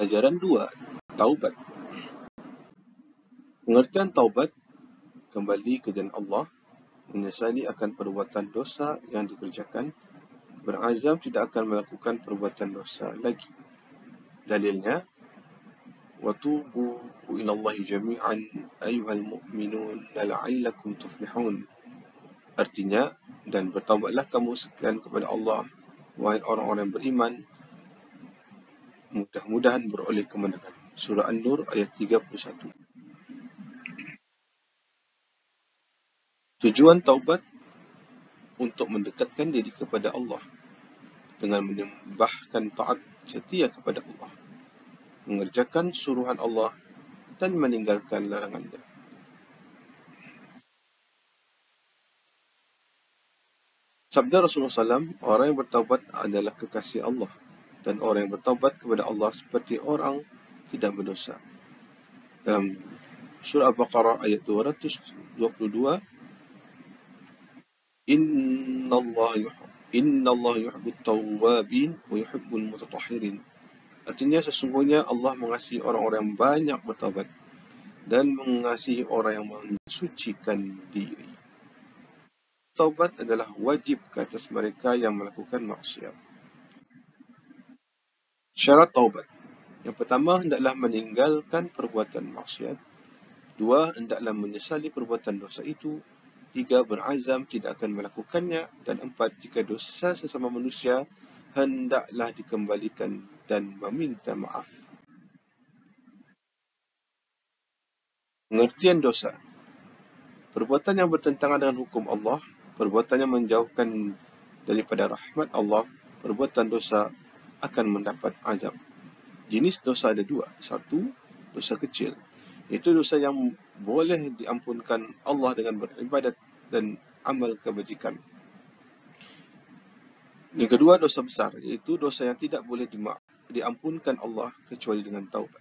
Ajaran 2. Taubat. Pengertian taubat, kembali ke jalan Allah, menyesali akan perbuatan dosa yang dikerjakan, berazam tidak akan melakukan perbuatan dosa lagi. Dalilnya, وَتُوبُوا إِلَى اللَّهِ جَمِيعًا أَيُّهَا الْمُؤْمِنُونَ لَعَلَّكُمْ تُفْلِحُونَ. Artinya, dan bertaubatlah kamu sekalian kepada Allah, wahai orang-orang yang beriman, mudah-mudahan beroleh kemenangan. Surah An-Nur ayat 31. Tujuan taubat untuk mendekatkan diri kepada Allah dengan menyembahkan taat setia kepada Allah, mengerjakan suruhan Allah dan meninggalkan larangannya. Sabda Rasulullah SAW, orang yang bertaubat adalah kekasih Allah, dan orang yang bertaubat kepada Allah seperti orang tidak berdosa. Dalam surah Al-Baqarah ayat 222, Inna Allah yuhibbut tawwabin wa yuhibbul mutatahhirin. Artinya, sesungguhnya Allah mengasihi orang-orang yang banyak bertaubat dan mengasihi orang yang mensucikan diri. Taubat adalah wajib ke atas mereka yang melakukan maksiat. Syarat taubat. Yang pertama, hendaklah meninggalkan perbuatan maksiat. 2, hendaklah menyesali perbuatan dosa itu. 3, berazam tidak akan melakukannya. Dan 4, jika dosa sesama manusia, hendaklah dikembalikan dan meminta maaf. Pengertian dosa. Perbuatan yang bertentangan dengan hukum Allah, perbuatan yang menjauhkan daripada rahmat Allah, perbuatan dosa akan mendapat azab. Jenis dosa ada 2. 1, dosa kecil. Itu dosa yang boleh diampunkan Allah dengan beribadat dan amal kebajikan. Yang kedua, dosa besar, iaitu dosa yang tidak boleh diampunkan Allah kecuali dengan taubat.